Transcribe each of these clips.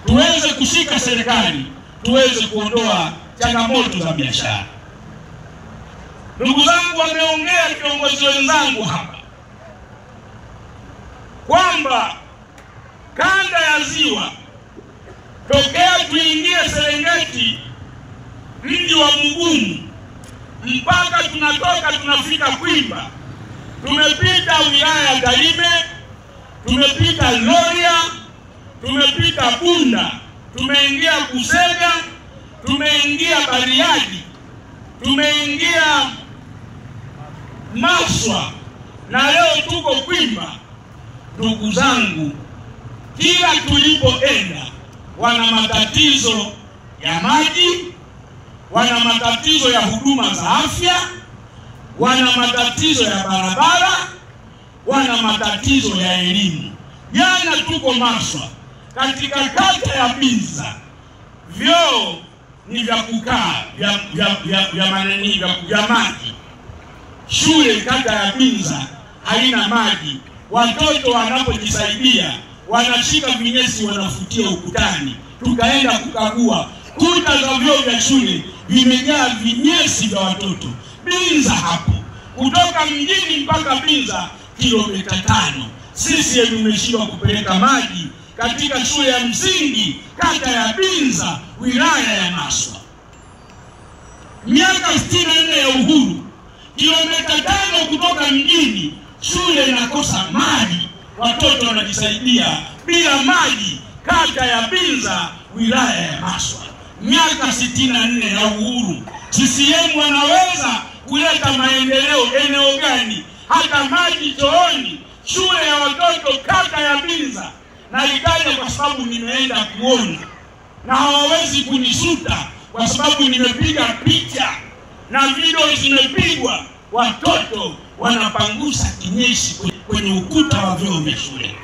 tuweze kushika serikali, tuweze kuondoa changamoto za biashara. Ndugu zangu, wameongea viongozi wenzangu hapa kwamba kanda ya Ziwa tokea tuingie Serengeti mji wa Mugumu mpaka tunatoka tunafika Kwimba, tumepita wilaya ya Tarime, tumepita Loria, tumepita Bunda, tumeingia Busega, tumeingia Bariadi, tumeingia Maswa na leo tuko Kwimba. Ndugu zangu, kila tulipoenda wana matatizo ya maji, wana matatizo ya huduma za afya, wana matatizo ya barabara, wana matatizo ya elimu. Jana tuko Maswa katika kata ya Binza, vyoo ni vya kukaa vya maji. Shule kata ya Binza haina maji. Watoto wanapojisaidia wanashika vinyesi wanafutia ukutani. Tukaenda kukagua kuta za vyoo vya shule vimejaa vinyesi vya watoto. Binza hapo, kutoka mjini mpaka Binza kilomita 5. Sisi tumeshindwa kupeleka maji katika shule ya msingi kata ya Binza wilaya ya Maswa. Miaka 64 ya uhuru, kilomita 5 kutoka mjini shule inakosa maji, watoto wanajisaidia bila maji kata ya Binza wilaya ya Maswa. Miaka 64 ya uhuru, CCM wanaweza kuleta maendeleo eneo gani? Hata maji chooni shule ya watoto kata ya Binza, na ikaja kwa sababu nimeenda kuona, na hawawezi kunisuta kwa sababu nimepiga picha na video zimepigwa, watoto wanapangusa kinyesi kwenye ukuta wa vyoo vya shule.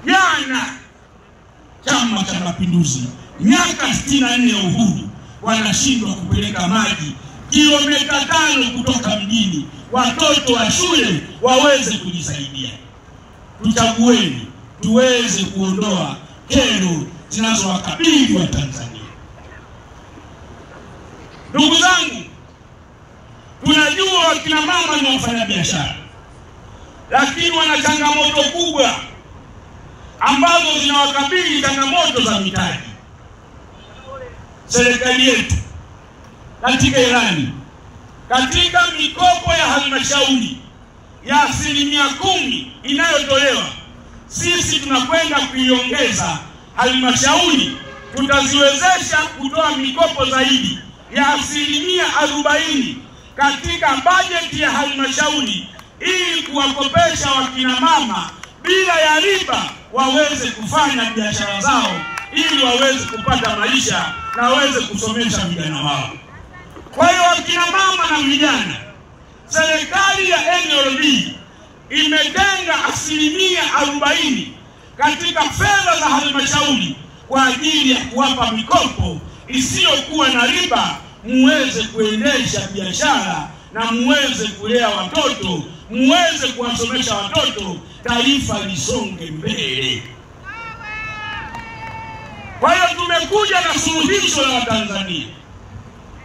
Jana Chama cha Mapinduzi, miaka 64 ya uhuru, wanashindwa kupeleka maji kilomita 5 kutoka mjini watoto wa shule waweze kujisaidia. Tuchagueni tuweze kuondoa kero zinazowakabili wa Tanzania. Ndugu zangu, tunajua wakina mama ni wafanyabiashara, lakini wana changamoto kubwa ambazo zinawakabili, changamoto za mitaji. Serikali yetu katika ilani, katika mikopo ya halmashauri ya 10% inayotolewa, sisi tunakwenda kuiongeza halmashauri, tutaziwezesha kutoa mikopo zaidi ya 40% katika bajeti ya halmashauri, ili kuwakopesha wakina mama bila ya riba, waweze kufanya biashara zao, ili waweze kupata maisha na waweze kusomesha vijana wao. Kwa hiyo wakina mama na vijana, serikali ya NLD imetenga 40% katika fedha za halmashauri kwa ajili ya kuwapa mikopo isiyokuwa na riba, muweze kuendesha biashara na muweze kulea watoto, muweze kuwasomesha watoto, taifa lisonge mbele. Kwa hiyo tumekuja na suluhisho la Watanzania.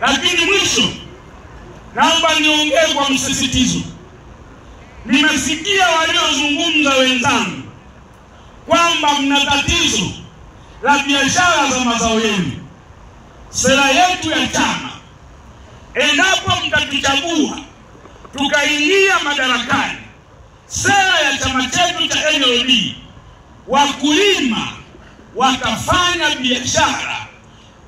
Lakini mwisho, naomba niongee kwa msisitizo. Nimesikia waliozungumza wenzangu kwamba mna tatizo la biashara za mazao yenu. Sera yetu ya chama, endapo mtatuchagua tukaingia madarakani, sera ya chama chetu cha NLD, wakulima watafanya biashara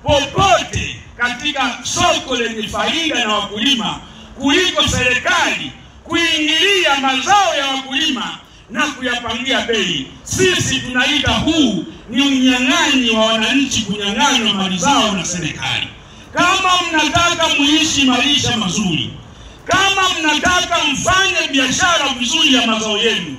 popote katika soko lenye faida na wakulima, kuliko serikali kuingilia mazao ya wakulima na kuyapangia bei. Sisi tunaita huu ni unyang'anyi wa wananchi, kunyang'anywa mali zao na serikali. Kama mnataka muishi maisha mazuri, kama mnataka mfanye biashara vizuri ya mazao yenu,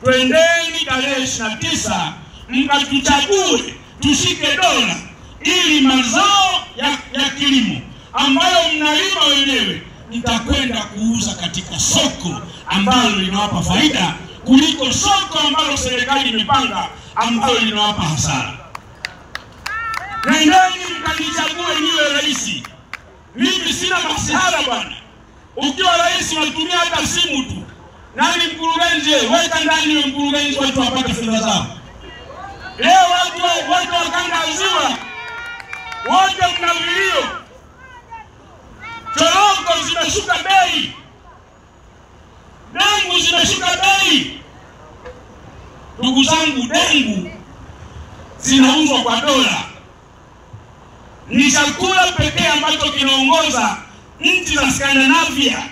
twendeni tarehe 29 mkatuchague, tushike dola, ili mazao ya kilimo ambayo mnalima wenyewe nitakwenda kuuza katika soko ambalo linawapa faida, kuliko soko ambalo serikali imepanga ambayo linawapa hasara. Nendeni mkanichague niwe rais. Mimi sina masihara bwana. Ukiwa rais unatumia hata simu tu. Nani mkurugenzi? Weka ndani wa mkurugenzi, watu wapate fedha zao. Leo watu wakangaziwa. Wote mna vilio. Choroko zimeshuka bei. Dengu zimeshuka bei. Ndugu zangu, dengu zinauzwa kwa dola. Ni chakula pekee ambacho kinaongoza nchi za Skandinavia